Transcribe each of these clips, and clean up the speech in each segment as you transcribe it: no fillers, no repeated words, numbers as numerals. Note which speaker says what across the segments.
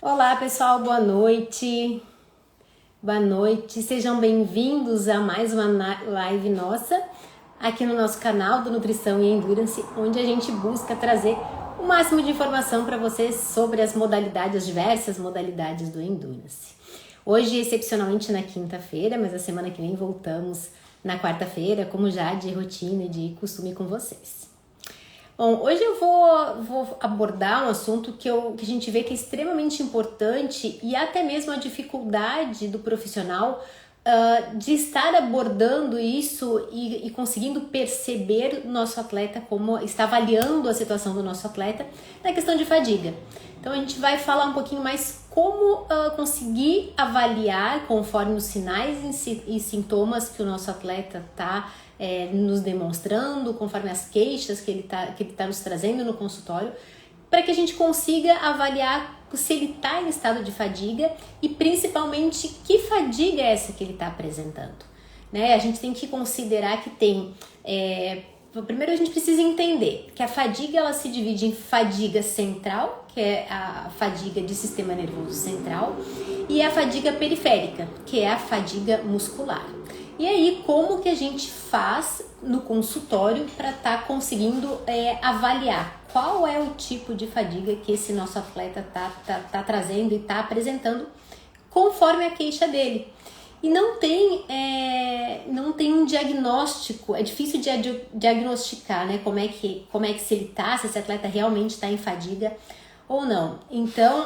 Speaker 1: Olá pessoal, boa noite. Boa noite, sejam bem-vindos a mais uma live nossa aqui no nosso canal do Nutrição e Endurance, onde a gente busca trazer o máximo de informação para vocês sobre as modalidades, as diversas modalidades do Endurance. Hoje, excepcionalmente na quinta-feira, mas a semana que vem voltamos na quarta-feira, como já de rotina e de costume com vocês. Bom, hoje eu vou abordar um assunto que a gente vê que é extremamente importante e até mesmo a dificuldade do profissional de estar abordando isso e conseguindo perceber o nosso atleta, como está avaliando a situação do nosso atleta na questão de fadiga. Então a gente vai falar um pouquinho mais como conseguir avaliar conforme os sinais e sintomas que o nosso atleta está nos demonstrando, conforme as queixas que ele tá nos trazendo no consultório, para que a gente consiga avaliar se ele está em estado de fadiga e principalmente que fadiga é essa que ele está apresentando, né? A gente tem que considerar que tem... Primeiro a gente precisa entender que a fadiga ela se divide em fadiga central, que é a fadiga de sistema nervoso central, e a fadiga periférica, que é a fadiga muscular. E aí, como que a gente faz no consultório para estar conseguindo avaliar qual é o tipo de fadiga que esse nosso atleta tá trazendo e tá apresentando conforme a queixa dele? E não tem um diagnóstico, é difícil de diagnosticar, né? Como é que se ele tá, se esse atleta realmente está em fadiga ou não. Então,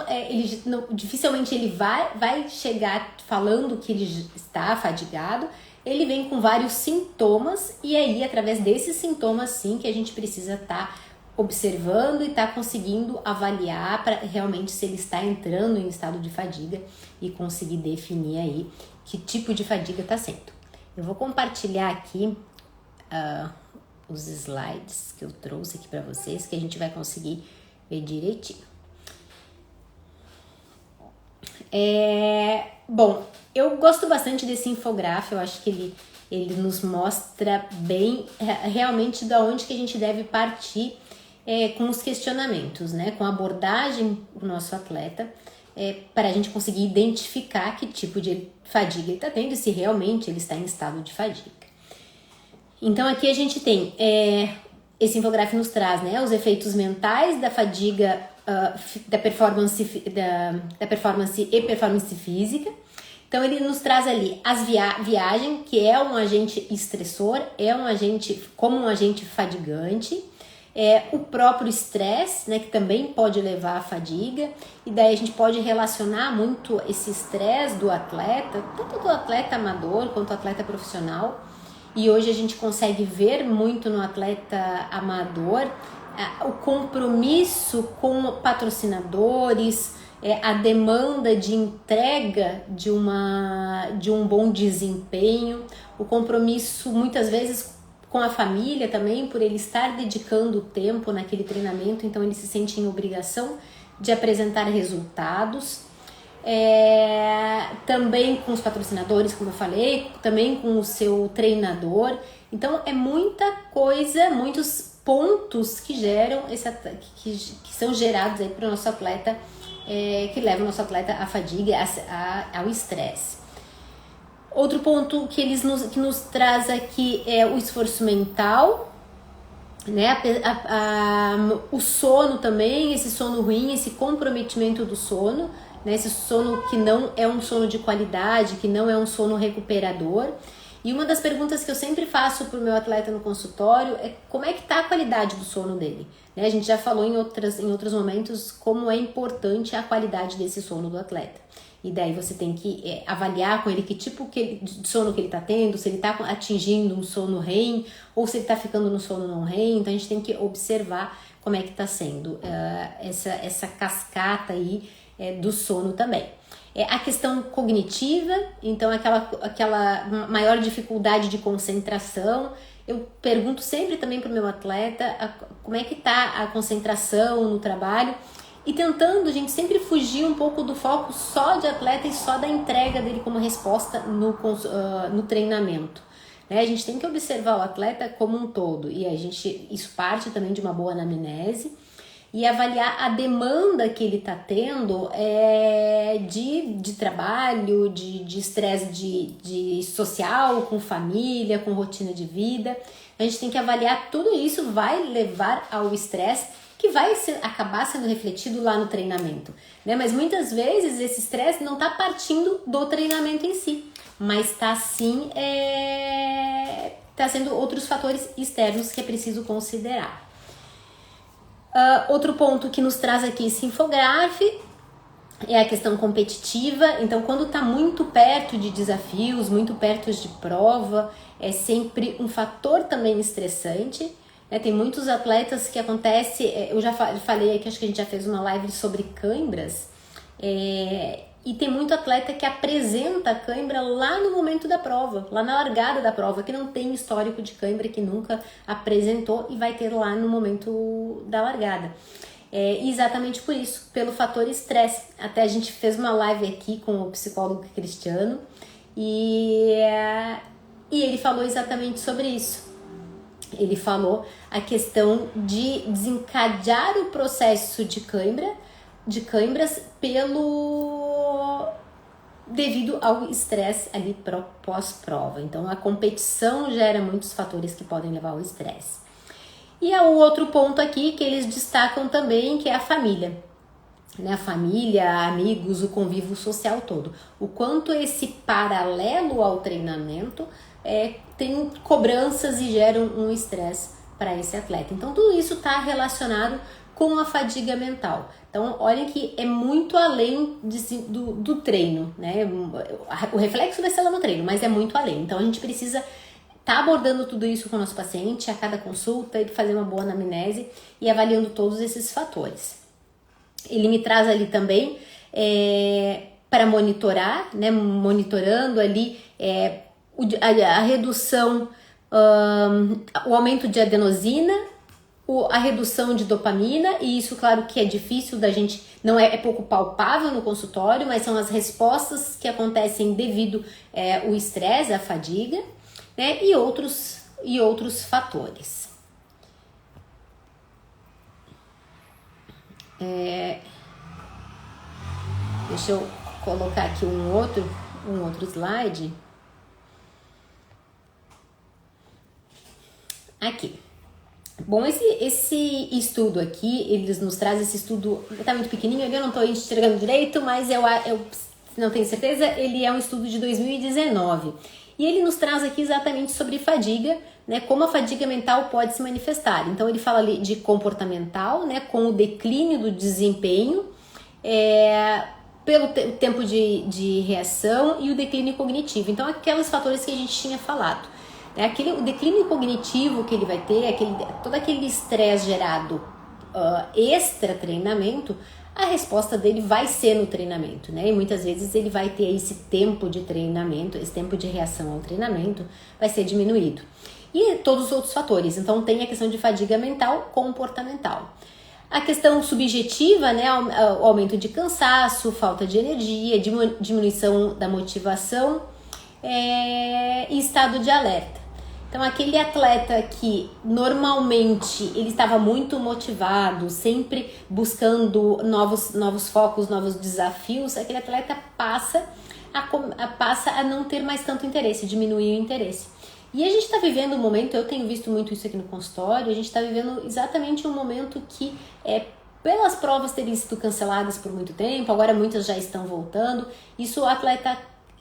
Speaker 1: dificilmente ele vai chegar falando que ele está fadigado. Ele vem com vários sintomas e aí, através desses sintomas, sim, que a gente precisa estar observando e estar conseguindo avaliar para realmente se ele está entrando em estado de fadiga e conseguir definir aí que tipo de fadiga está sendo. Eu vou compartilhar aqui os slides que eu trouxe aqui para vocês, que a gente vai conseguir ver direitinho. Bom, eu gosto bastante desse infográfico, eu acho que ele nos mostra bem realmente da onde que a gente deve partir com os questionamentos, né? Com a abordagem do nosso atleta, para a gente conseguir identificar que tipo de fadiga ele está tendo e se realmente ele está em estado de fadiga. Então aqui a gente tem, esse infográfico nos traz, né, os efeitos mentais da fadiga, da performance e performance física. Então ele nos traz ali as viagem, que é um agente estressor, como um agente fadigante, o próprio estresse, né, que também pode levar à fadiga, e daí a gente pode relacionar muito esse estresse do atleta, tanto do atleta amador quanto do atleta profissional, e hoje a gente consegue ver muito no atleta amador o compromisso com patrocinadores, a demanda de entrega de um bom desempenho, o compromisso muitas vezes com a família também, por ele estar dedicando tempo naquele treinamento, então ele se sente em obrigação de apresentar resultados. Também com os patrocinadores, como eu falei, também com o seu treinador. Então é muita coisa, muitos pontos que geram que são gerados aí para o nosso atleta, que leva o nosso atleta à fadiga, ao estresse. Outro ponto que nos traz aqui é o esforço mental, né? O sono também, esse sono ruim, esse comprometimento do sono, né? Esse sono que não é um sono de qualidade, que não é um sono recuperador. E uma das perguntas que eu sempre faço para o meu atleta no consultório é como é que está a qualidade do sono dele, né? A gente já falou em outros momentos como é importante a qualidade desse sono do atleta. E daí você tem que avaliar com ele que tipo de sono que ele está tendo, se ele está atingindo um sono REM ou se ele está ficando no sono não REM. Então a gente tem que observar como é que está sendo essa cascata aí do sono também. A questão cognitiva, então aquela maior dificuldade de concentração. Eu pergunto sempre também para o meu atleta como é que está a concentração no trabalho e tentando, gente, sempre fugir um pouco do foco só de atleta e só da entrega dele como resposta no treinamento. Né? A gente tem que observar o atleta como um todo e isso parte também de uma boa anamnese. e avaliar a demanda que ele está tendo de trabalho, de estresse de social, com família, com rotina de vida. A gente tem que avaliar tudo isso, vai levar ao estresse que vai acabar sendo refletido lá no treinamento, né? Mas muitas vezes esse estresse não está partindo do treinamento em si, mas está sim tá sendo outros fatores externos que é preciso considerar. Outro ponto que nos traz aqui esse infográfico é a questão competitiva. Então, quando está muito perto de desafios, muito perto de prova, é sempre um fator também estressante. Tem muitos atletas que acontece, eu já falei aqui, acho que a gente já fez uma live sobre cãibras, e tem muito atleta que apresenta a cãibra lá no momento da prova, lá na largada da prova, que não tem histórico de cãibra, que nunca apresentou e vai ter lá no momento da largada. Exatamente por isso, pelo fator estresse. Até a gente fez uma live aqui com o psicólogo Cristiano e ele falou exatamente sobre isso. Ele falou a questão de desencadear o processo de câimbras devido ao estresse ali pós-prova. Então, a competição gera muitos fatores que podem levar ao estresse. E o outro ponto aqui que eles destacam também, que é a família. A família, amigos, o convívio social todo. O quanto esse paralelo ao treinamento tem cobranças e geram um estresse para esse atleta. Então, tudo isso está relacionado com a fadiga mental. Então, olhem que é muito além do treino, né? O reflexo vai ser lá no treino, mas é muito além. Então, a gente precisa estar abordando tudo isso com o nosso paciente a cada consulta, e fazer uma boa anamnese e avaliando todos esses fatores. Ele me traz ali também para monitorar, né? Monitorando ali a redução, o aumento de adenosina, a redução de dopamina, e isso, claro, que é difícil da gente, não é pouco palpável no consultório, mas são as respostas que acontecem devido ao estresse, à fadiga, né? E outros fatores. Deixa eu colocar aqui um outro slide. Aqui. Bom, esse estudo aqui, eles nos trazem esse estudo, tá muito pequenininho, eu não estou enxergando direito, mas eu não tenho certeza, ele é um estudo de 2019. E ele nos traz aqui exatamente sobre fadiga, né, como a fadiga mental pode se manifestar. Então, ele fala ali de comportamental, né, com o declínio do desempenho, pelo tempo de reação e o declínio cognitivo. Então, aqueles fatores que a gente tinha falado. O declínio cognitivo que ele vai ter, todo aquele estresse gerado extra treinamento, a resposta dele vai ser no treinamento, né? E muitas vezes ele vai ter esse tempo de treinamento, esse tempo de reação ao treinamento vai ser diminuído. E todos os outros fatores. Então, tem a questão de fadiga mental, comportamental. A questão subjetiva, né? O aumento de cansaço, falta de energia, diminuição da motivação e estado de alerta. Então, aquele atleta que normalmente ele estava muito motivado, sempre buscando novos focos, novos desafios, aquele atleta passa a não ter mais tanto interesse, diminuir o interesse. E a gente está vivendo um momento, eu tenho visto muito isso aqui no consultório, a gente está vivendo exatamente um momento que pelas provas terem sido canceladas por muito tempo, agora muitas já estão voltando, isso o atleta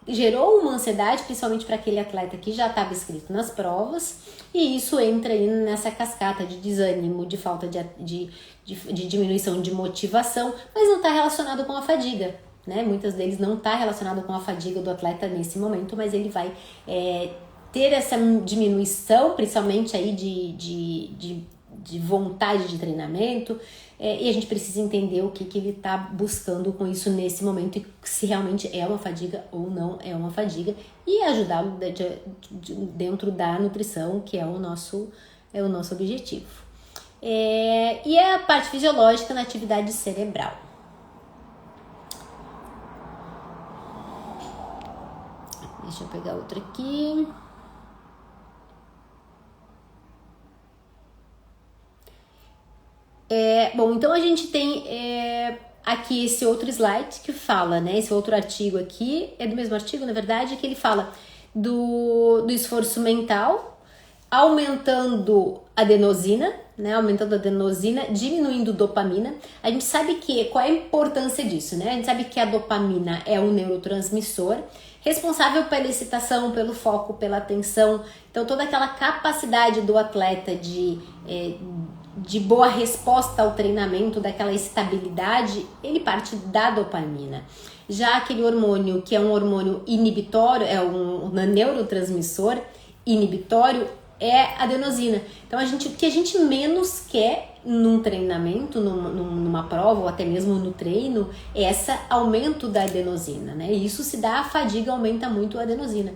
Speaker 1: gerou uma ansiedade, principalmente para aquele atleta que já estava inscrito nas provas, e isso entra aí nessa cascata de desânimo, de falta de diminuição de motivação, mas não está relacionado com a fadiga, né? Muitas deles não está relacionado com a fadiga do atleta nesse momento, mas ele vai ter essa diminuição, principalmente aí de vontade de treinamento, e a gente precisa entender o que ele está buscando com isso nesse momento e se realmente é uma fadiga ou não é uma fadiga, e ajudá-lo dentro da nutrição, que é o nosso objetivo. E a parte fisiológica na atividade cerebral. Deixa eu pegar outra aqui. Bom, então a gente tem aqui esse outro slide que fala, né? Esse outro artigo aqui, é do mesmo artigo, na verdade, que ele fala do esforço mental, aumentando a adenosina, né? Aumentando a adenosina, diminuindo dopamina. A gente sabe qual é a importância disso, né? A gente sabe que a dopamina é um neurotransmissor responsável pela excitação, pelo foco, pela atenção. Então, toda aquela capacidade do atleta de boa resposta ao treinamento, daquela estabilidade, ele parte da dopamina. Já aquele hormônio que é um hormônio inibitório, é um neurotransmissor inibitório, é a adenosina. Então, o que a gente menos quer num treinamento, numa prova ou até mesmo no treino, é esse aumento da adenosina, né? E isso se dá, a fadiga aumenta muito a adenosina,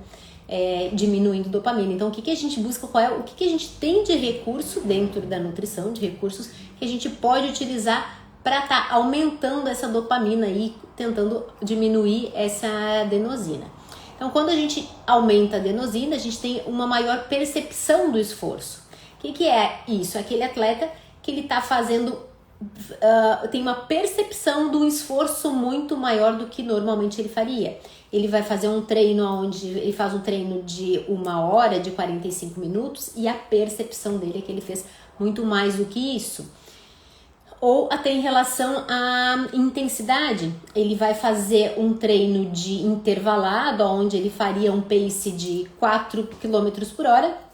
Speaker 1: diminuindo dopamina. Então, o que a gente busca, o que a gente tem de recurso dentro da nutrição, de recursos que a gente pode utilizar para estar aumentando essa dopamina e tentando diminuir essa adenosina. Então, quando a gente aumenta a adenosina, a gente tem uma maior percepção do esforço. O que é isso? Aquele atleta que ele está fazendo, tem uma percepção do esforço muito maior do que normalmente ele faria. Ele vai fazer um treino onde ele faz um treino de 1 hora, de 45 minutos, e a percepção dele é que ele fez muito mais do que isso. Ou até em relação à intensidade, ele vai fazer um treino de intervalado, onde ele faria um pace de 4 km por hora.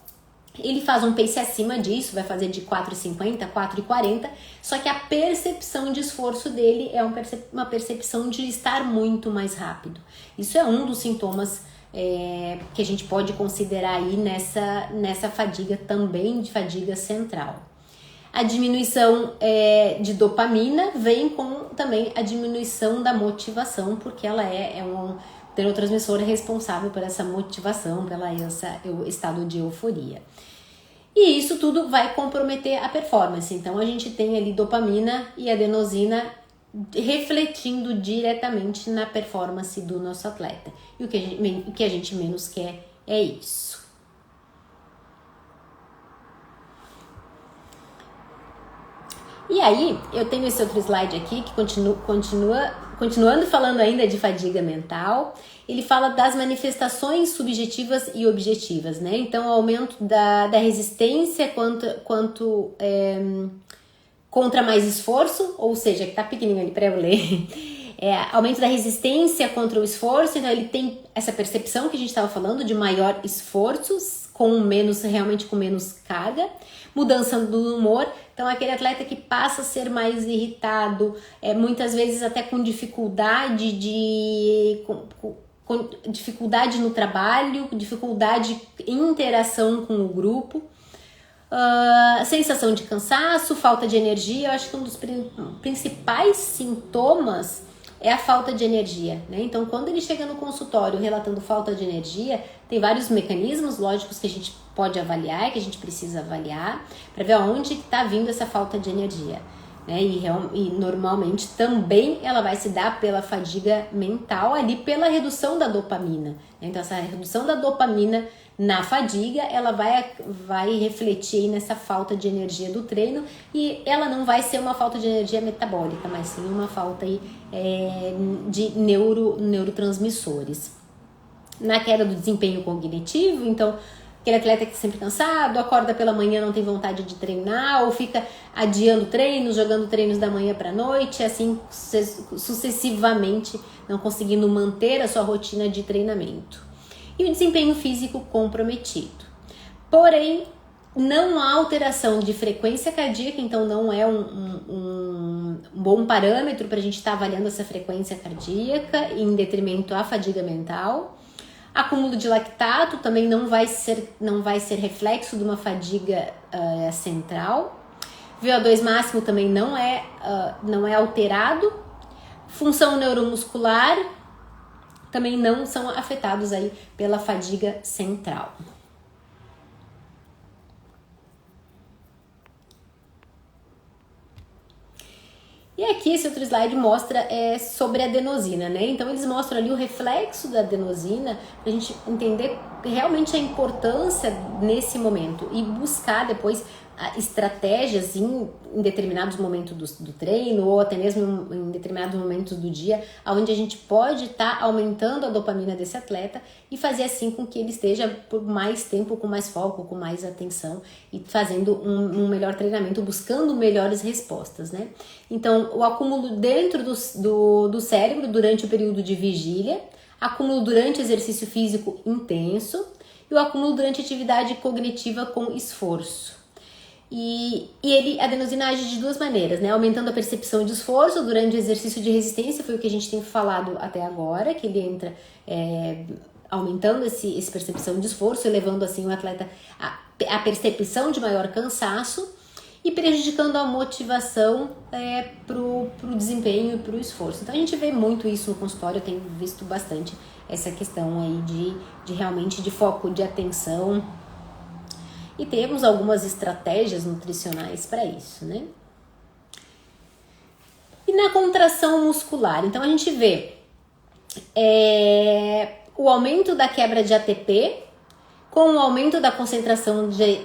Speaker 1: Ele faz um pace acima disso, vai fazer de 4,50, 4,40, só que a percepção de esforço dele é uma percepção de estar muito mais rápido. Isso é um dos sintomas que a gente pode considerar aí nessa fadiga também, de fadiga central. A diminuição de dopamina vem com também a diminuição da motivação, porque ela é um neurotransmissor responsável por essa motivação, pelo estado de euforia. E isso tudo vai comprometer a performance. Então, a gente tem ali dopamina e adenosina refletindo diretamente na performance do nosso atleta. E o que a gente menos quer é isso. E aí, eu tenho esse outro slide aqui que continuando falando ainda de fadiga mental, ele fala das manifestações subjetivas e objetivas, né? Então, o aumento da resistência contra mais esforço, ou seja, que tá pequenininho ali para eu ler, aumento da resistência contra o esforço. Então, ele tem essa percepção que a gente estava falando de maior esforço, realmente com menos carga. Mudança do humor, então aquele atleta que passa a ser mais irritado, muitas vezes até com dificuldade dificuldade no trabalho, dificuldade em interação com o grupo, sensação de cansaço, falta de energia. Eu acho que um dos principais sintomas é a falta de energia, né? Então, quando ele chega no consultório relatando falta de energia, tem vários mecanismos lógicos que a gente pode avaliar, que a gente precisa avaliar, para ver aonde está vindo essa falta de energia, né? E normalmente também ela vai se dar pela fadiga mental, ali pela redução da dopamina, né? Então, essa redução da dopamina na fadiga, ela vai refletir aí nessa falta de energia do treino, e ela não vai ser uma falta de energia metabólica, mas sim uma falta aí, de neurotransmissores. Na queda do desempenho cognitivo, então, aquele atleta que é sempre cansado, acorda pela manhã, não tem vontade de treinar, ou fica adiando treinos, jogando treinos da manhã para a noite, assim sucessivamente, não conseguindo manter a sua rotina de treinamento. E o desempenho físico comprometido. Porém, não há alteração de frequência cardíaca, então não é um bom parâmetro para a gente estar avaliando essa frequência cardíaca em detrimento à fadiga mental. Acúmulo de lactato também não vai ser reflexo de uma fadiga central. VO2 máximo também não é alterado. Função neuromuscular também não são afetados aí pela fadiga central. E aqui esse outro slide mostra sobre a adenosina, né? Então eles mostram ali o reflexo da adenosina, pra gente entender realmente a importância nesse momento e buscar depois estratégias em determinados momentos do treino ou até mesmo em determinados momentos do dia, onde a gente pode estar aumentando a dopamina desse atleta e fazer assim com que ele esteja por mais tempo, com mais foco, com mais atenção e fazendo um melhor treinamento, buscando melhores respostas, né? Então, o acúmulo dentro do cérebro durante o período de vigília, acúmulo durante exercício físico intenso e o acúmulo durante atividade cognitiva com esforço. E a adenosina age de duas maneiras, né? Aumentando a percepção de esforço durante o exercício de resistência, foi o que a gente tem falado até agora, que ele entra aumentando esse percepção de esforço, elevando assim o atleta a percepção de maior cansaço e prejudicando a motivação pro desempenho e pro esforço. Então a gente vê muito isso no consultório, eu tenho visto bastante essa questão aí de realmente de foco, de atenção. E temos algumas estratégias nutricionais para isso, né? E na contração muscular, então a gente vê o aumento da quebra de ATP com o aumento da concentração de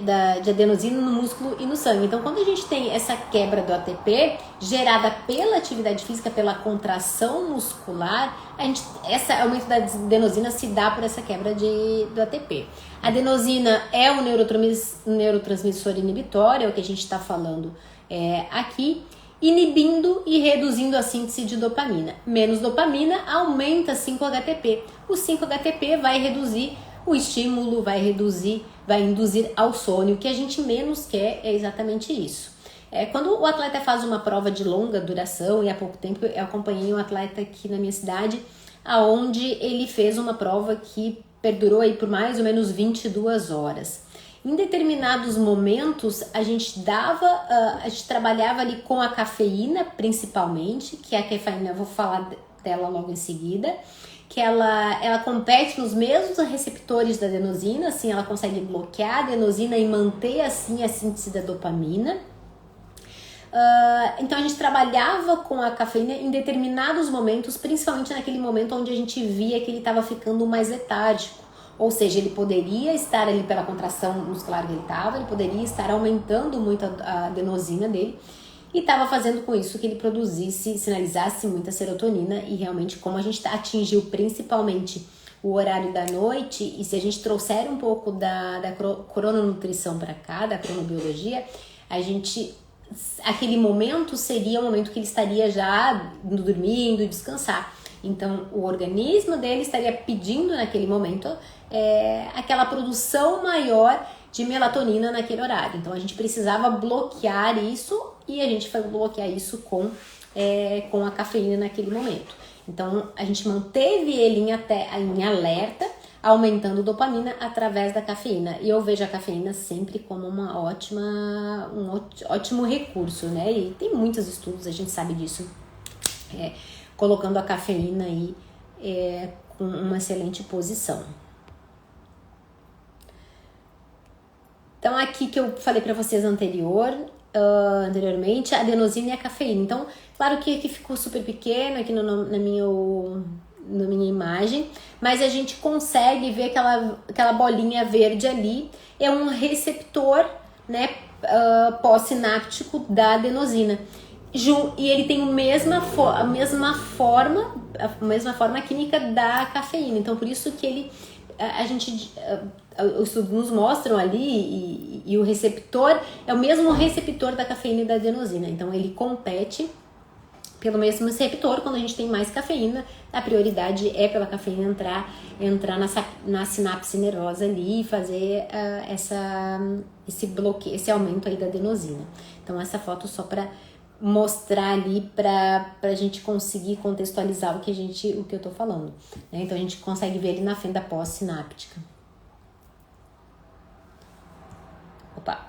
Speaker 1: adenosina no músculo e no sangue. Então, quando a gente tem essa quebra do ATP gerada pela atividade física, pela contração muscular, esse aumento da adenosina se dá por essa quebra do ATP. A adenosina é um neurotransmissor inibitório, é o que a gente está falando aqui, inibindo e reduzindo a síntese de dopamina. Menos dopamina aumenta 5-HTP. O 5-HTP vai reduzir o estímulo, vai induzir ao sono. O que a gente menos quer é exatamente isso. Quando o atleta faz uma prova de longa duração, e há pouco tempo eu acompanhei um atleta aqui na minha cidade, onde ele fez uma prova que perdurou aí por mais ou menos 22 horas. Em determinados momentos, a gente trabalhava ali com a cafeína, principalmente, que a cafeína, eu vou falar dela logo em seguida, que ela compete nos mesmos receptores da adenosina, assim ela consegue bloquear a adenosina e manter assim a síntese da dopamina. Então a gente trabalhava com a cafeína em determinados momentos, principalmente naquele momento onde a gente via que ele estava ficando mais letárgico. Ou seja, ele poderia estar ali pela contração muscular que ele estava, ele poderia estar aumentando muito a adenosina dele, e estava fazendo com isso que ele sinalizasse muita serotonina. E realmente, como a gente atingiu principalmente o horário da noite, e se a gente trouxer um pouco da crononutrição para cá, da cronobiologia, aquele momento seria o momento que ele estaria já dormindo, descansar. Então, o organismo dele estaria pedindo naquele momento aquela produção maior de melatonina naquele horário. Então, a gente precisava bloquear isso, e a gente foi bloquear isso com a cafeína naquele momento. Então, a gente manteve ele em alerta, aumentando dopamina através da cafeína. E eu vejo a cafeína sempre como um ótimo recurso, né? E tem muitos estudos, a gente sabe disso, colocando a cafeína aí com uma excelente posição. Então, aqui que eu falei para vocês anteriormente, a adenosina e a cafeína. Então, claro que aqui ficou super pequeno aqui na minha imagem, mas a gente consegue ver aquela bolinha verde ali, é um receptor, né, pós-sináptico da adenosina. E ele tem a mesma forma química da cafeína. Então, por isso que os estudos nos mostram ali, e o receptor é o mesmo receptor da cafeína e da adenosina. Então, ele compete pelo mesmo receptor. Quando a gente tem mais cafeína, a prioridade é pela cafeína entrar na sinapse nervosa ali e fazer esse bloqueio, esse aumento aí da adenosina. Então, essa foto só para mostrar ali para a gente conseguir contextualizar o que eu tô falando, né? Então a gente consegue ver ali na fenda pós-sináptica. Opa!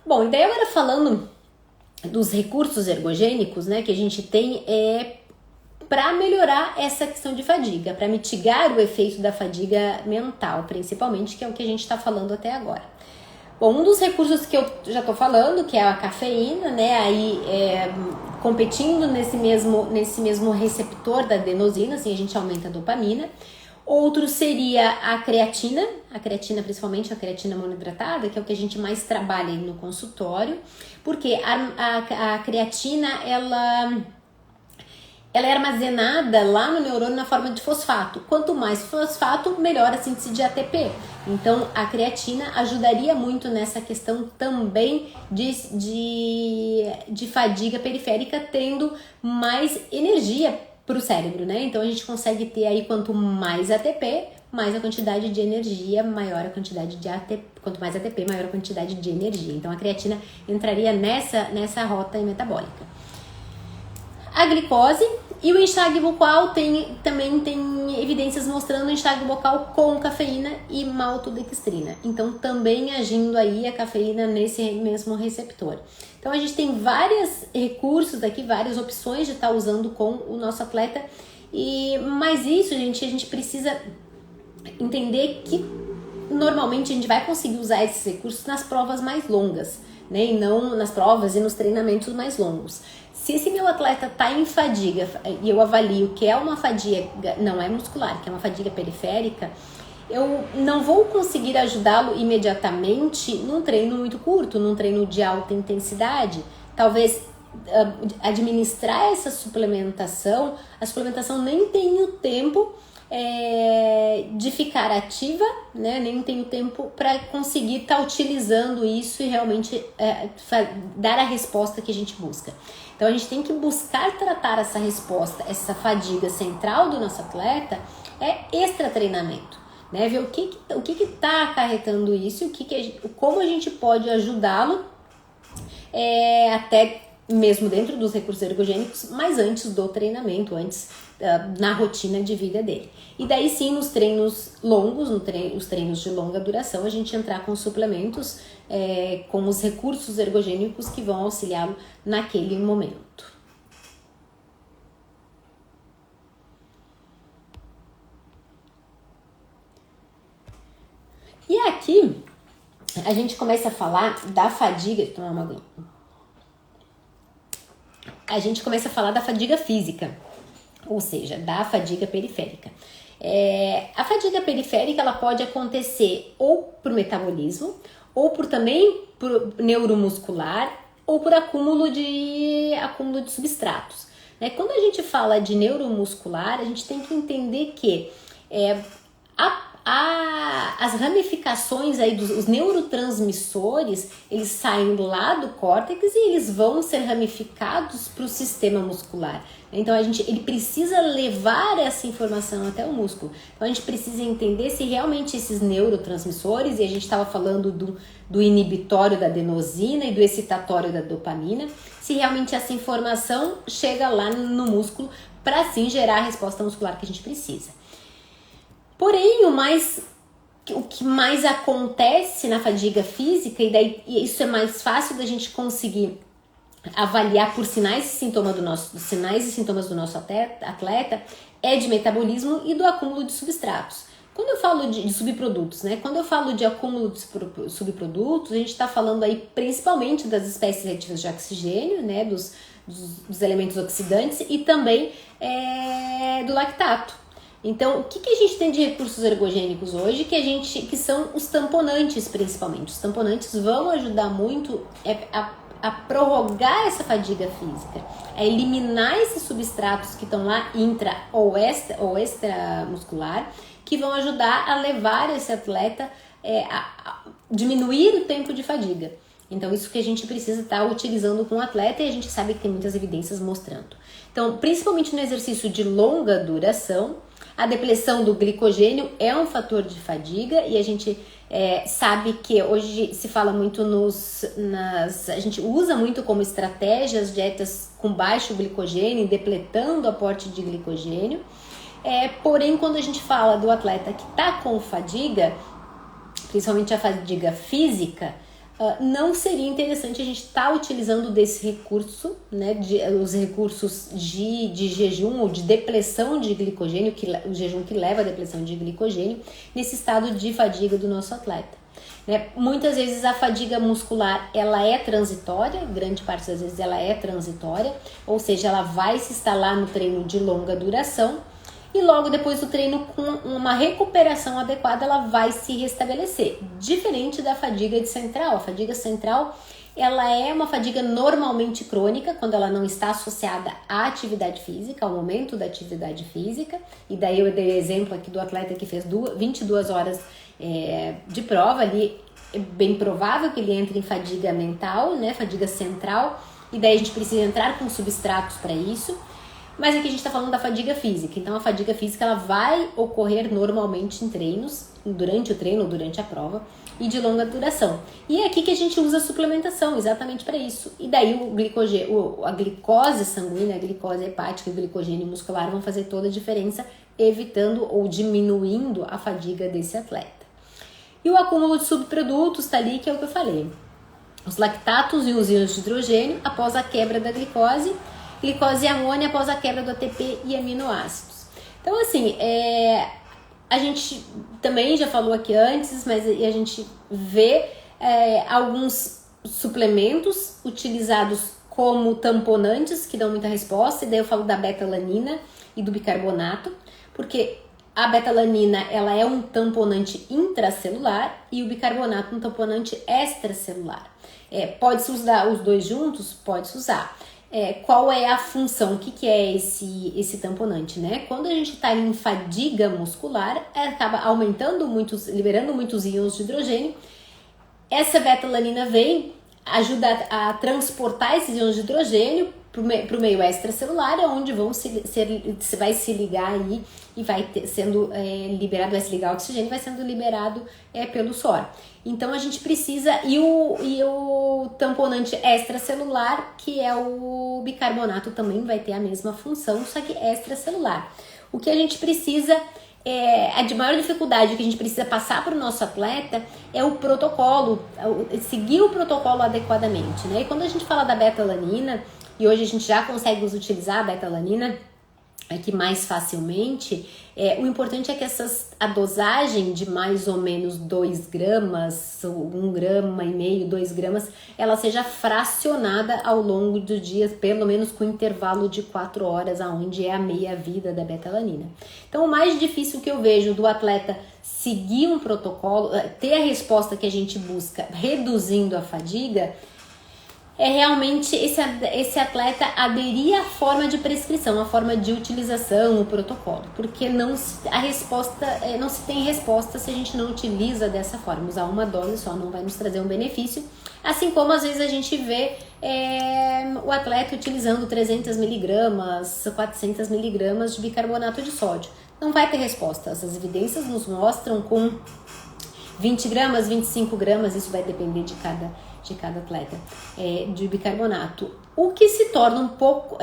Speaker 1: Bom, e daí agora falando dos recursos ergogênicos, né, que a gente tem para melhorar essa questão de fadiga, para mitigar o efeito da fadiga mental, principalmente, que é o que a gente está falando até agora. Bom, um dos recursos que eu já tô falando, que é a cafeína, né, aí competindo nesse mesmo receptor da adenosina, assim a gente aumenta a dopamina. Outro seria a creatina principalmente a creatina monoidratada, que é o que a gente mais trabalha aí no consultório, porque a creatina, ela é armazenada lá no neurônio na forma de fosfato. Quanto mais fosfato, melhor a síntese de ATP. Então, a creatina ajudaria muito nessa questão também de fadiga periférica, tendo mais energia para o cérebro, né? Então, a gente consegue ter aí, quanto mais ATP, mais a quantidade de energia, maior a quantidade de ATP. Quanto mais ATP, maior a quantidade de energia. Então, a creatina entraria nessa rota metabólica. A glicose e o enxágue bucal também tem evidências mostrando o enxágue bucal com cafeína e maltodextrina. Então, também agindo aí a cafeína nesse mesmo receptor. Então, a gente tem vários recursos aqui, várias opções de estar usando com o nosso atleta. Mas isso, gente, a gente precisa entender que normalmente a gente vai conseguir usar esses recursos nas provas mais longas, né? E não nas provas e nos treinamentos mais longos. Se esse meu atleta está em fadiga e eu avalio que é uma fadiga, não é muscular, que é uma fadiga periférica, eu não vou conseguir ajudá-lo imediatamente num treino muito curto, num treino de alta intensidade. Talvez administrar essa suplementação, a suplementação nem tem o tempo de ficar ativa, né? Nem tenho tempo para conseguir estar utilizando isso e realmente dar a resposta que a gente busca. Então a gente tem que buscar tratar essa resposta, essa fadiga central do nosso atleta extra treinamento, né? Ver o que está acarretando isso e como a gente pode ajudá-lo até mesmo dentro dos recursos ergogênicos, mas antes do treinamento, antes na rotina de vida dele. E daí sim, nos treinos longos, os treinos de longa duração, a gente entrar com suplementos, com os recursos ergogênicos que vão auxiliá-lo naquele momento. E aqui, a gente começa a falar da fadiga, deixa eu tomar uma aguinha. A gente começa a falar da fadiga física, ou seja, da fadiga periférica. A fadiga periférica, ela pode acontecer ou por metabolismo, ou por neuromuscular, ou por acúmulo de substratos, né? Quando a gente fala de neuromuscular, a gente tem que entender que as ramificações aí os neurotransmissores, eles saem lá do córtex e eles vão ser ramificados para o sistema muscular. Então ele precisa levar essa informação até o músculo. Então a gente precisa entender se realmente esses neurotransmissores, e a gente estava falando do inibitório da adenosina e do excitatório da dopamina, se realmente essa informação chega lá no músculo para assim gerar a resposta muscular que a gente precisa. Porém, o que mais acontece na fadiga física, e isso é mais fácil da gente conseguir avaliar por sinais e sintomas do nosso atleta, é de metabolismo e do acúmulo de substratos. Quando eu falo de subprodutos, né? Quando eu falo de acúmulo de subprodutos, a gente está falando aí principalmente das espécies reativas de oxigênio, né? Dos elementos oxidantes e também do lactato. Então, o que a gente tem de recursos ergogênicos hoje que são os tamponantes, principalmente. Os tamponantes vão ajudar muito a prorrogar essa fadiga física, a eliminar esses substratos que estão lá intra ou extramuscular, que vão ajudar a levar esse atleta a diminuir o tempo de fadiga. Então, isso que a gente precisa estar utilizando com o atleta, e a gente sabe que tem muitas evidências mostrando. Então, principalmente no exercício de longa duração, a depleção do glicogênio é um fator de fadiga, e a gente sabe que hoje se fala muito a gente usa muito como estratégia as dietas com baixo glicogênio, depletando o aporte de glicogênio. Porém, quando a gente fala do atleta que está com fadiga, principalmente a fadiga física, não seria interessante a gente estar utilizando desse recurso, né, os recursos de jejum ou de depleção de glicogênio, o jejum que leva à depleção de glicogênio, nesse estado de fadiga do nosso atleta. né? Muitas vezes a fadiga muscular, ela é transitória, grande parte das vezes ela é transitória, ou seja, ela vai se instalar no treino de longa duração, e logo depois do treino, com uma recuperação adequada, ela vai se restabelecer. Diferente da fadiga central. A fadiga central, ela é uma fadiga normalmente crônica, quando ela não está associada à atividade física, ao momento da atividade física. E daí eu dei o exemplo aqui do atleta que fez 22 horas de prova ali. É bem provável que ele entre em fadiga mental, né, fadiga central. E daí a gente precisa entrar com substratos para isso. Mas aqui a gente está falando da fadiga física. Então a fadiga física, ela vai ocorrer normalmente em treinos, durante o treino ou durante a prova, e de longa duração. E é aqui que a gente usa a suplementação, exatamente para isso. E daí a glicose sanguínea, a glicose hepática e o glicogênio muscular vão fazer toda a diferença, evitando ou diminuindo a fadiga desse atleta. E o acúmulo de subprodutos está ali, que é o que eu falei. Os lactatos e os íons de hidrogênio após a quebra da glicose e amônia após a quebra do ATP e aminoácidos. Então, assim, a gente também já falou aqui antes, mas a gente vê alguns suplementos utilizados como tamponantes, que dão muita resposta, e daí eu falo da beta-alanina e do bicarbonato, porque a beta-alanina, ela é um tamponante intracelular e o bicarbonato um tamponante extracelular. Pode-se usar os dois juntos? Pode-se usar. Qual é a função? O que é esse tamponante, né? Quando a gente está em fadiga muscular, acaba liberando muitos íons de hidrogênio. Essa beta-alanina ajuda a transportar esses íons de hidrogênio para o meio extracelular, onde vai se ligar aí e vai sendo liberado, vai se ligar o oxigênio, vai sendo liberado pelo suor. Então a gente precisa, e o tamponante extracelular, que é o bicarbonato, também vai ter a mesma função, só que extracelular. O que a gente precisa, a de maior dificuldade que a gente precisa passar para o nosso atleta é o protocolo, seguir o protocolo adequadamente, né? E quando a gente fala da beta-alanina, e hoje a gente já consegue utilizar a beta-alanina aqui mais facilmente, o importante é que a dosagem de mais ou menos 2 gramas, 1,5 grama, 2 gramas, ela seja fracionada ao longo do dia, pelo menos com intervalo de 4 horas, aonde é a meia-vida da beta-alanina. Então, o mais difícil que eu vejo do atleta seguir um protocolo, ter a resposta que a gente busca, reduzindo a fadiga, é realmente esse atleta aderir à forma de prescrição, à forma de utilização, o protocolo, porque não se tem resposta se a gente não utiliza dessa forma. Usar uma dose só não vai nos trazer um benefício, assim como às vezes a gente vê o atleta utilizando 300 miligramas, 400 miligramas de bicarbonato de sódio. Não vai ter resposta. Essas evidências nos mostram com 20 gramas, 25 gramas, isso vai depender de cada atleta, de bicarbonato, o que se torna um pouco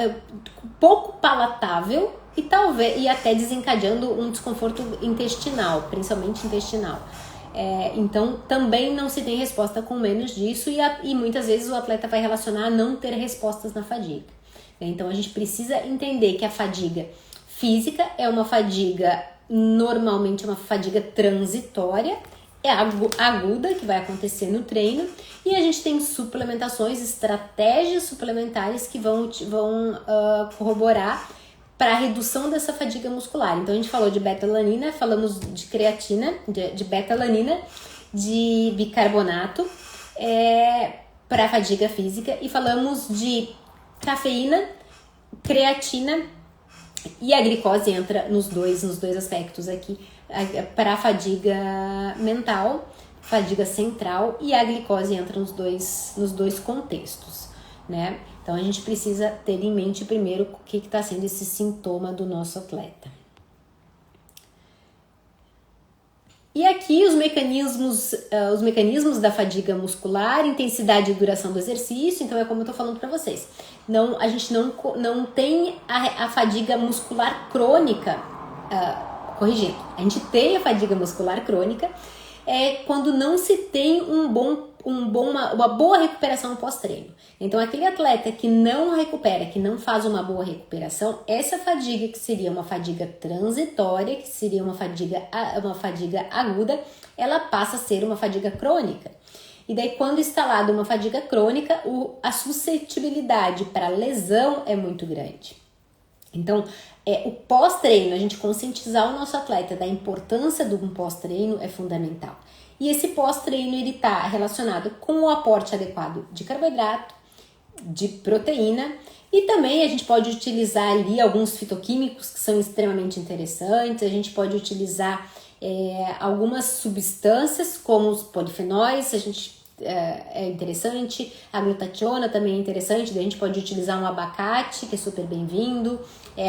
Speaker 1: palatável e até desencadeando um desconforto intestinal, principalmente intestinal. Então também não se tem resposta com menos disso, e muitas vezes o atleta vai relacionar a não ter respostas na fadiga. Então a gente precisa entender que a fadiga física é uma fadiga, normalmente uma fadiga transitória, aguda, que vai acontecer no treino, e a gente tem suplementações, estratégias suplementares que vão corroborar para a redução dessa fadiga muscular. Então a gente falou de beta-alanina, falamos de creatina, de beta-alanina, de bicarbonato para a fadiga física, e falamos de cafeína, creatina, e a glicose entra nos dois aspectos aqui, para a fadiga mental, fadiga central, e a glicose entra nos dois contextos, né? Então a gente precisa ter em mente primeiro o que está sendo esse sintoma do nosso atleta. E aqui os mecanismos da fadiga muscular, intensidade e duração do exercício. Então é como eu estou falando para vocês. A gente não tem a fadiga muscular crônica, corrigindo. A gente tem a fadiga muscular crônica quando não se tem um bom uma boa recuperação pós-treino. Então, aquele atleta que não recupera, que não faz uma boa recuperação, essa fadiga que seria uma fadiga transitória, que seria uma fadiga aguda, ela passa a ser uma fadiga crônica. E daí, quando instalada uma fadiga crônica, a suscetibilidade para lesão é muito grande. Então, o pós-treino, a gente conscientizar o nosso atleta da importância do pós-treino é fundamental. E esse pós-treino, ele está relacionado com o aporte adequado de carboidrato, de proteína, e também a gente pode utilizar ali alguns fitoquímicos que são extremamente interessantes, a gente pode utilizar algumas substâncias como os polifenóis, é interessante, a glutationa também é interessante, daí a gente pode utilizar um abacate, que é super bem-vindo,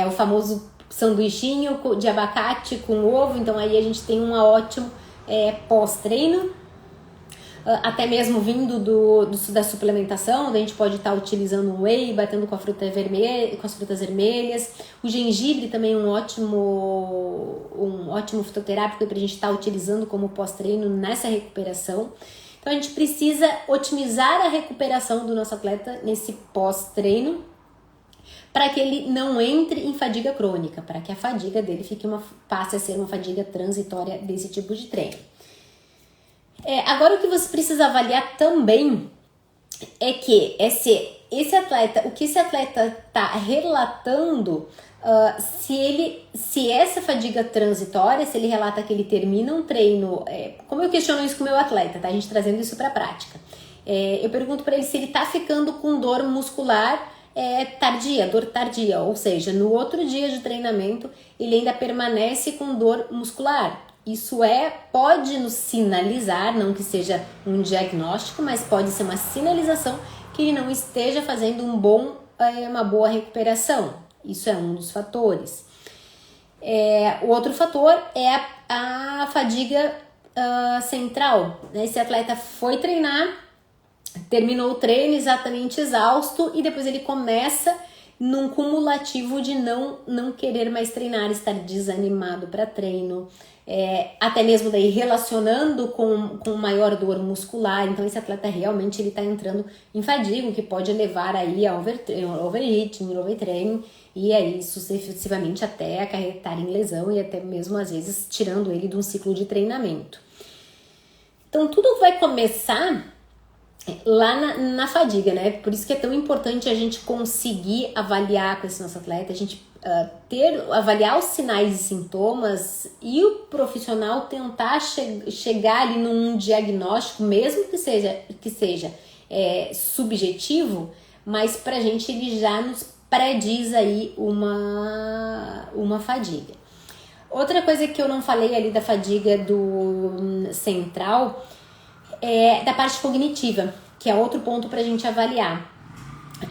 Speaker 1: o famoso sanduichinho de abacate com ovo, então aí a gente tem um ótimo pós-treino, até mesmo vindo da suplementação, daí a gente pode estar utilizando um whey, batendo com a fruta vermelha, com as frutas vermelhas. O gengibre também é um ótimo fitoterápico para a gente estar utilizando como pós-treino nessa recuperação. Então a gente precisa otimizar a recuperação do nosso atleta nesse pós-treino para que ele não entre em fadiga crônica, para que a fadiga dele passe a ser uma fadiga transitória desse tipo de treino. Agora o que você precisa avaliar também é que esse atleta está relatando, se essa fadiga transitória, se ele relata que ele termina um treino, como eu questiono isso com o meu atleta, tá? A gente trazendo isso para a prática. Eu pergunto para ele se ele está ficando com dor muscular dor tardia, ou seja, no outro dia de treinamento ele ainda permanece com dor muscular. Isso pode nos sinalizar, não que seja um diagnóstico, mas pode ser uma sinalização que ele não esteja fazendo uma boa recuperação. Isso é um dos fatores. O outro fator é a fadiga central. Esse atleta foi treinar, terminou o treino exatamente exausto e depois ele começa num cumulativo de não querer mais treinar, estar desanimado para treino, até mesmo daí relacionando com maior dor muscular. Então esse atleta realmente ele está entrando em fadiga, o que pode levar aí a overeating, overtraining e aí sucessivamente até acarretar em lesão e até mesmo às vezes tirando ele de um ciclo de treinamento. Então tudo vai começar lá na fadiga, né? Por isso que é tão importante a gente conseguir avaliar com esse nosso atleta, a gente avaliar os sinais e sintomas e o profissional tentar chegar ali num diagnóstico, mesmo que seja subjetivo, mas pra gente ele já nos prediz aí uma fadiga. Outra coisa que eu não falei ali da fadiga do central da parte cognitiva, que é outro ponto para a gente avaliar.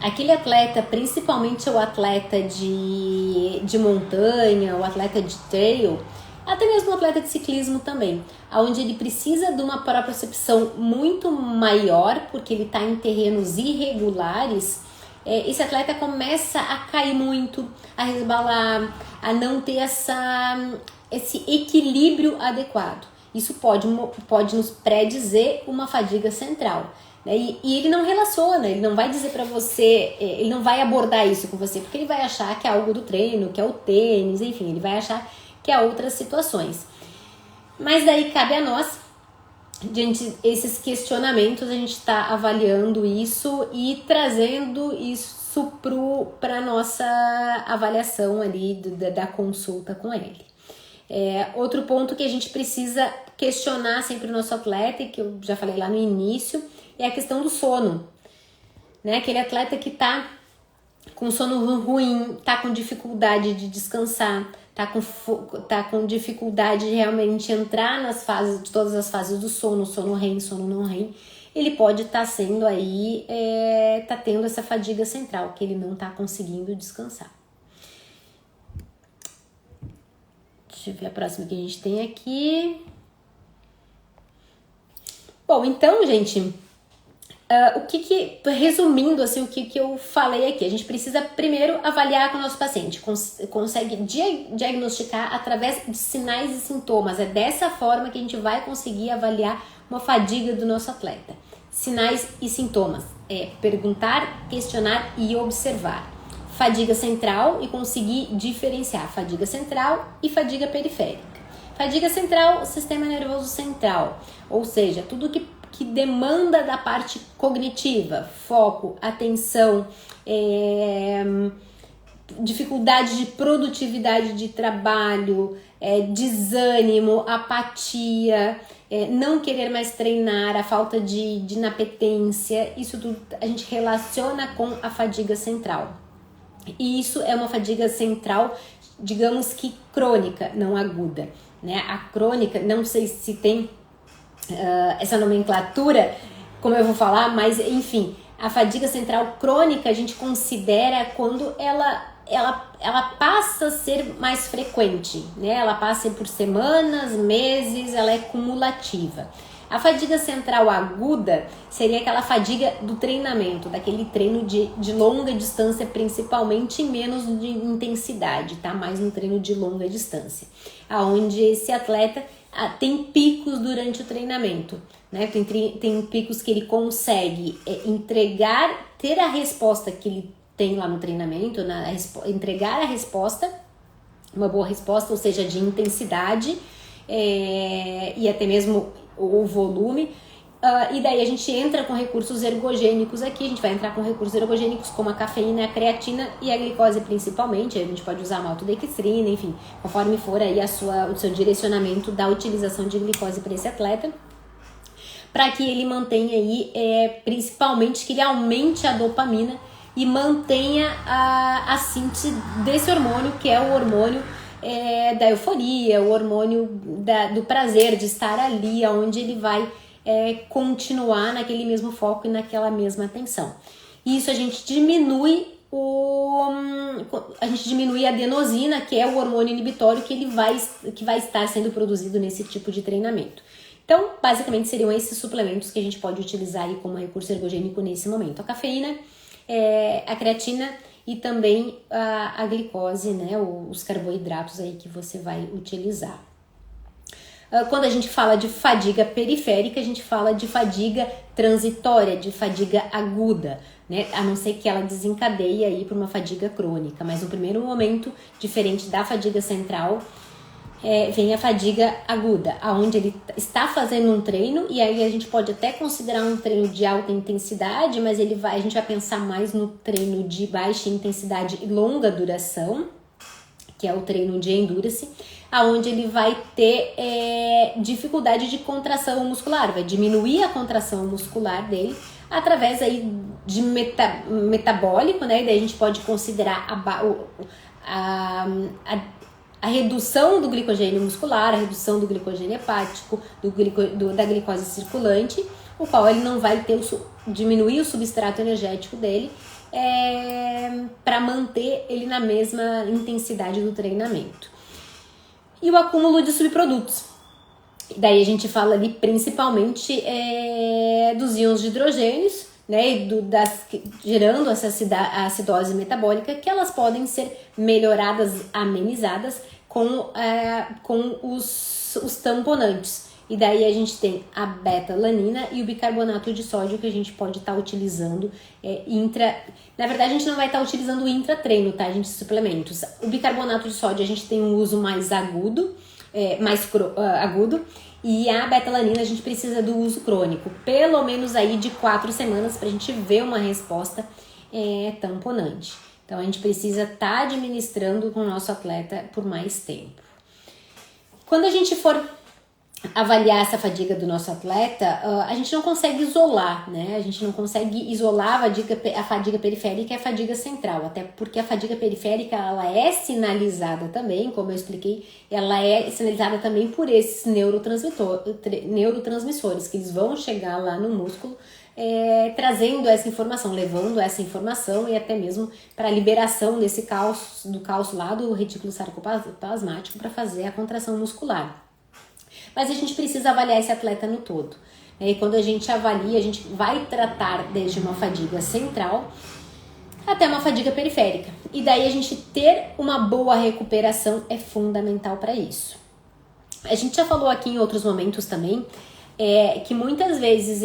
Speaker 1: Aquele atleta, principalmente o atleta de montanha, o atleta de trail, até mesmo o atleta de ciclismo também, onde ele precisa de uma propriocepção muito maior, porque ele está em terrenos irregulares, esse atleta começa a cair muito, a resbalar, a não ter esse equilíbrio adequado. Isso pode nos predizer uma fadiga central, né? E ele não relaciona, ele não vai dizer para você, ele não vai abordar isso com você, porque ele vai achar que é algo do treino, que é o tênis, enfim, ele vai achar que é outras situações. Mas daí cabe a nós, diante desses questionamentos, a gente está avaliando isso e trazendo isso para a nossa avaliação ali da consulta com ele. Outro ponto que a gente precisa questionar sempre o nosso atleta, e que eu já falei lá no início, é a questão do sono, né? Aquele atleta que tá com sono ruim, tá com dificuldade de descansar, tá com dificuldade de realmente entrar de todas as fases do sono REM, sono não REM, ele pode estar sendo aí, tá tendo essa fadiga central, que ele não tá conseguindo descansar. Deixa eu ver a próxima que a gente tem aqui. Bom, então, gente, resumindo assim, o que eu falei aqui, a gente precisa primeiro avaliar com o nosso paciente, consegue diagnosticar através de sinais e sintomas. É dessa forma que a gente vai conseguir avaliar uma fadiga do nosso atleta. Sinais e sintomas. Perguntar, questionar e observar. Fadiga central e conseguir diferenciar fadiga central e fadiga periférica. Fadiga central, sistema nervoso central, ou seja, tudo que demanda da parte cognitiva, foco, atenção, dificuldade de produtividade de trabalho, desânimo, apatia, não querer mais treinar, a falta de inapetência, isso tudo a gente relaciona com a fadiga central. E isso é uma fadiga central, digamos que crônica, não aguda, né? A crônica, não sei se tem essa nomenclatura, como eu vou falar, mas enfim, a fadiga central crônica a gente considera quando ela passa a ser mais frequente, né? Ela passa por semanas, meses, ela é cumulativa. A fadiga central aguda seria aquela fadiga do treinamento, daquele treino de longa distância, principalmente menos de intensidade, tá? Mais no treino de longa distância, aonde esse atleta tem picos durante o treinamento, né? Tem picos que ele consegue entregar, ter a resposta que ele tem lá no treinamento, entregar a resposta, uma boa resposta, ou seja, de intensidade e até mesmo o volume, e daí a gente entra com recursos ergogênicos aqui, a gente vai entrar com recursos ergogênicos como a cafeína, a creatina e a glicose principalmente, a gente pode usar maltodextrina, enfim, conforme for aí o seu direcionamento da utilização de glicose para esse atleta, para que ele mantenha aí, principalmente que ele aumente a dopamina e mantenha a síntese desse hormônio, que é o hormônio da euforia, o hormônio do prazer de estar ali, onde ele vai continuar naquele mesmo foco e naquela mesma atenção. Isso a gente diminui a adenosina, que é o hormônio inibitório que vai estar sendo produzido nesse tipo de treinamento. Então, basicamente seriam esses suplementos que a gente pode utilizar aí como recurso ergogênico nesse momento. A cafeína, a creatina e também a glicose, né, os carboidratos aí que você vai utilizar. Quando a gente fala de fadiga periférica, a gente fala de fadiga transitória, de fadiga aguda, né, a não ser que ela desencadeie aí para uma fadiga crônica, mas no primeiro momento, diferente da fadiga central, vem a fadiga aguda, onde ele está fazendo um treino, e aí a gente pode até considerar um treino de alta intensidade, mas a gente vai pensar mais no treino de baixa intensidade e longa duração, que é o treino de endurance, onde ele vai ter dificuldade de contração muscular, vai diminuir a contração muscular dele através aí de metabólico, né? E daí a gente pode considerar a redução do glicogênio muscular, a redução do glicogênio hepático, da glicose circulante, o qual ele não vai diminuir o substrato energético dele para manter ele na mesma intensidade do treinamento. E o acúmulo de subprodutos. Daí a gente fala ali principalmente dos íons de hidrogênios, né, gerando essa acidose metabólica, que elas podem ser melhoradas, amenizadas com os tamponantes. E daí a gente tem a beta-alanina e o bicarbonato de sódio que a gente pode estar utilizando Na verdade, a gente não vai estar utilizando o intratreino, tá, gente? Suplementos. O bicarbonato de sódio a gente tem um uso mais agudo, agudo, e a beta-alanina a gente precisa do uso crônico, pelo menos aí de 4 semanas pra gente ver uma resposta tamponante. Então a gente precisa estar administrando com o nosso atleta por mais tempo. Quando a gente for avaliar essa fadiga do nosso atleta, a gente não consegue isolar, né? A gente não consegue isolar a fadiga periférica e a fadiga central, até porque a fadiga periférica ela é sinalizada também, como eu expliquei, ela é sinalizada também por esses neurotransmissores que eles vão chegar lá no músculo, trazendo essa informação, levando essa informação e até mesmo para a liberação do cálcio lá do retículo sarcoplasmático para fazer a contração muscular. Mas a gente precisa avaliar esse atleta no todo. E quando a gente avalia, a gente vai tratar desde uma fadiga central até uma fadiga periférica. E daí a gente ter uma boa recuperação é fundamental para isso. A gente já falou aqui em outros momentos também que muitas vezes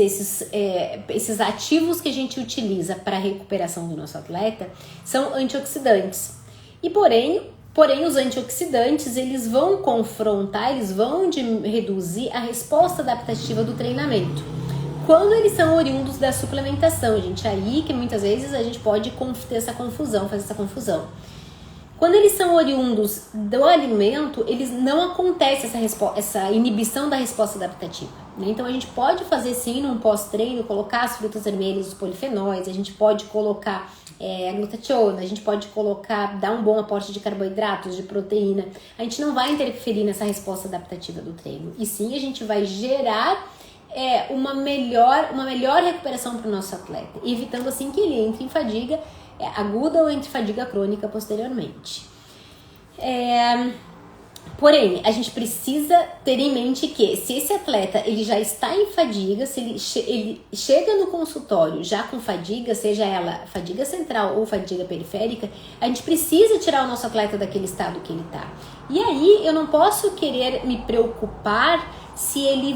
Speaker 1: esses ativos que a gente utiliza para a recuperação do nosso atleta são antioxidantes. E porém os antioxidantes, eles vão confrontar, eles vão reduzir a resposta adaptativa do treinamento. Quando eles são oriundos da suplementação, gente, aí que muitas vezes a gente pode ter essa confusão, fazer essa confusão. Quando eles são oriundos do alimento, eles não acontece essa inibição da resposta adaptativa, né? Então a gente pode fazer sim num pós-treino, colocar as frutas vermelhas, os polifenóis, a gente pode colocar a glutationa, a gente pode dar um bom aporte de carboidratos, de proteína. A gente não vai interferir nessa resposta adaptativa do treino. E sim, a gente vai gerar uma melhor recuperação para o nosso atleta, evitando assim que ele entre em fadiga aguda ou entre fadiga crônica posteriormente. Porém, a gente precisa ter em mente que se esse atleta ele já está em fadiga, se ele chega no consultório já com fadiga, seja ela fadiga central ou fadiga periférica, a gente precisa tirar o nosso atleta daquele estado que ele está. E aí eu não posso querer me preocupar se ele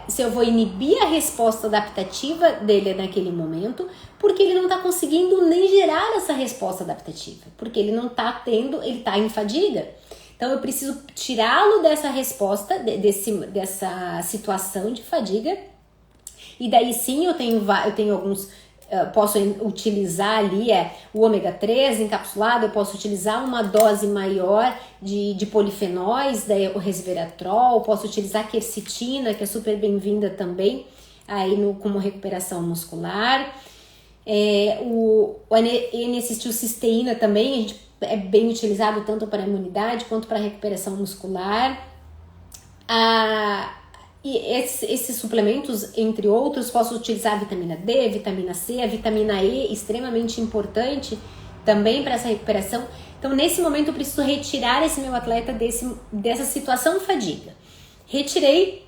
Speaker 1: se eu vou inibir a resposta adaptativa dele naquele momento, porque ele não está conseguindo nem gerar essa resposta adaptativa, porque ele não está ele está em fadiga. Então eu preciso tirá-lo dessa resposta, dessa situação de fadiga, e daí sim eu tenho alguns. Posso utilizar ali o ômega 3 encapsulado, eu posso utilizar uma dose maior de polifenóis, daí o resveratrol, posso utilizar quercetina, que é super bem-vinda também, aí como recuperação muscular. O N-acetilcisteína também é bem utilizado tanto para a imunidade quanto para a recuperação muscular. E esses suplementos, entre outros, posso utilizar a vitamina D, vitamina C, a vitamina E, extremamente importante também para essa recuperação. Então, nesse momento, eu preciso retirar esse meu atleta dessa situação de fadiga. Retirei,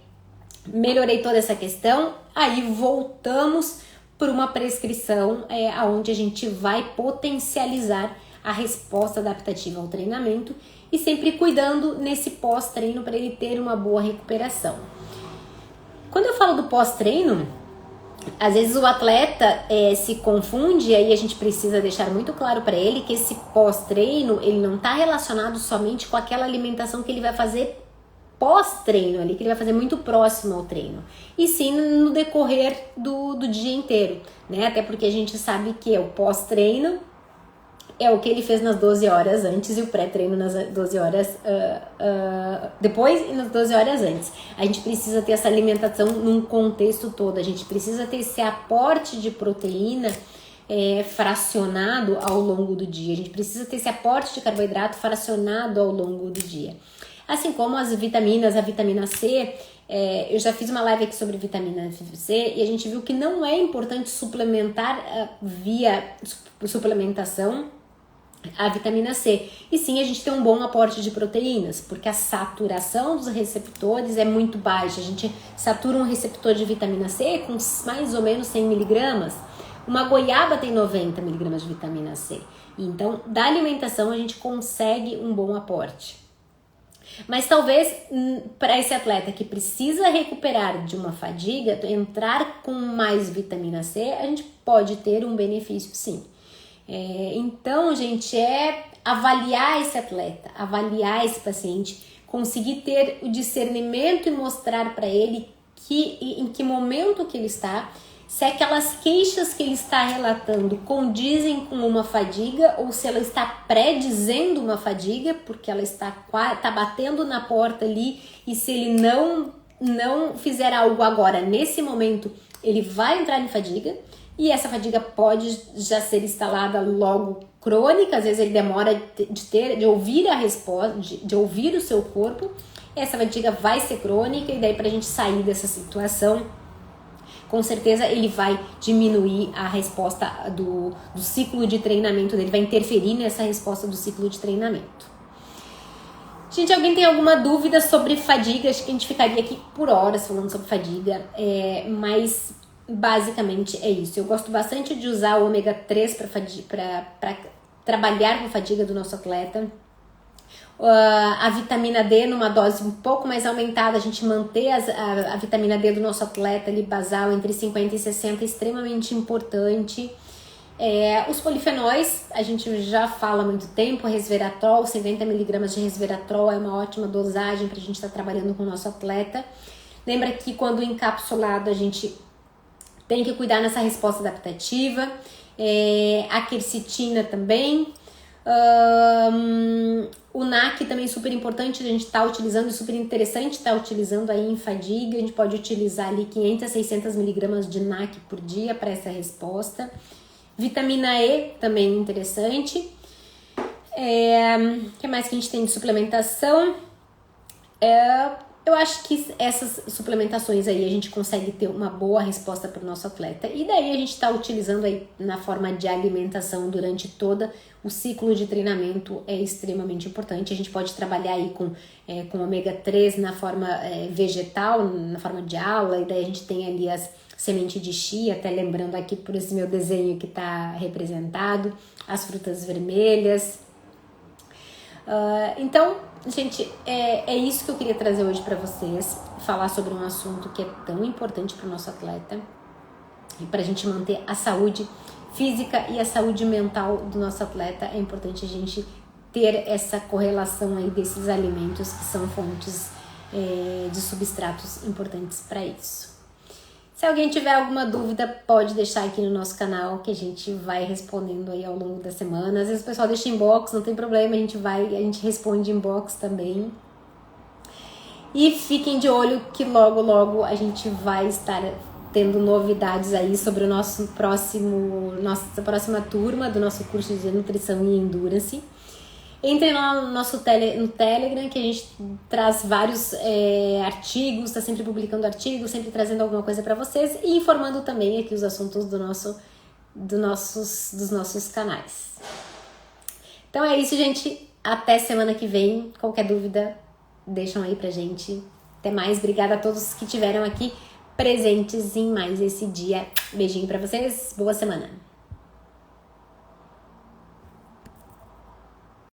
Speaker 1: melhorei toda essa questão, aí voltamos para uma prescrição onde a gente vai potencializar a resposta adaptativa ao treinamento e sempre cuidando nesse pós-treino para ele ter uma boa recuperação. Quando eu falo do pós-treino, às vezes o atleta se confunde, e aí a gente precisa deixar muito claro para ele que esse pós-treino ele não está relacionado somente com aquela alimentação que ele vai fazer pós-treino ali, que ele vai fazer muito próximo ao treino, e sim no decorrer do dia inteiro, né? Até porque a gente sabe que o pós-treino é o que ele fez nas 12 horas antes e o pré-treino nas 12 horas depois e nas 12 horas antes. A gente precisa ter essa alimentação num contexto todo, a gente precisa ter esse aporte de proteína fracionado ao longo do dia, a gente precisa ter esse aporte de carboidrato fracionado ao longo do dia. Assim como as vitaminas, a vitamina C, eu já fiz uma live aqui sobre vitamina C e a gente viu que não é importante suplementar via suplementação a vitamina C. E sim, a gente tem um bom aporte de proteínas, porque a saturação dos receptores é muito baixa. A gente satura um receptor de vitamina C com mais ou menos 100 miligramas. Uma goiaba tem 90 miligramas de vitamina C. Então, da alimentação, a gente consegue um bom aporte. Mas talvez para esse atleta que precisa recuperar de uma fadiga, entrar com mais vitamina C, a gente pode ter um benefício sim. Então, gente, avaliar esse atleta, avaliar esse paciente, conseguir ter o discernimento e mostrar para ele em que momento que ele está, se aquelas queixas que ele está relatando condizem com uma fadiga ou se ela está predizendo uma fadiga, porque ela está batendo na porta ali e se ele não fizer algo agora, nesse momento, ele vai entrar em fadiga e essa fadiga pode já ser instalada logo crônica, às vezes ele demora de ouvir a resposta, de ouvir o seu corpo, essa fadiga vai ser crônica e daí para a gente sair dessa situação, com certeza ele vai diminuir a resposta do ciclo de treinamento dele, vai interferir nessa resposta do ciclo de treinamento. Gente, alguém tem alguma dúvida sobre fadiga? Acho que a gente ficaria aqui por horas falando sobre fadiga, mas basicamente é isso. Eu gosto bastante de usar o ômega 3 para trabalhar com a fadiga do nosso atleta. A vitamina D numa dose um pouco mais aumentada, a gente manter a vitamina D do nosso atleta ali basal entre 50 e 60 é extremamente importante. Os polifenóis, a gente já fala há muito tempo, resveratrol, 50 mg de resveratrol é uma ótima dosagem para a gente estar trabalhando com o nosso atleta. Lembra que quando encapsulado a gente tem que cuidar nessa resposta adaptativa. A quercetina também. O NAC também super importante, a gente está utilizando, super interessante estar utilizando aí em fadiga. A gente pode utilizar ali 500 a 600 mg de NAC por dia para essa resposta. Vitamina E também interessante. O que mais que a gente tem de suplementação? Eu acho que essas suplementações aí a gente consegue ter uma boa resposta para o nosso atleta. E daí a gente está utilizando aí na forma de alimentação durante todo o ciclo de treinamento, é extremamente importante. A gente pode trabalhar aí com ômega 3 na forma vegetal, na forma de aula, e daí a gente tem ali as semente de chia, até lembrando aqui por esse meu desenho que está representado, as frutas vermelhas. Então, gente, é isso que eu queria trazer hoje para vocês, falar sobre um assunto que é tão importante para o nosso atleta e para a gente manter a saúde física e a saúde mental do nosso atleta. É importante a gente ter essa correlação aí desses alimentos que são fontes de substratos importantes para isso. Se alguém tiver alguma dúvida, pode deixar aqui no nosso canal que a gente vai respondendo aí ao longo da semana. Às vezes o pessoal deixa inbox, não tem problema, a gente responde inbox também. E fiquem de olho que logo, logo a gente vai estar tendo novidades aí sobre nossa próxima turma do nosso curso de nutrição e endurance. Entrem lá no Telegram, que a gente traz vários artigos, está sempre publicando artigos, sempre trazendo alguma coisa para vocês e informando também aqui os assuntos dos nossos canais. Então é isso, gente. Até semana que vem. Qualquer dúvida, deixam aí pra gente. Até mais. Obrigada a todos que estiveram aqui presentes em mais esse dia. Beijinho para vocês. Boa semana.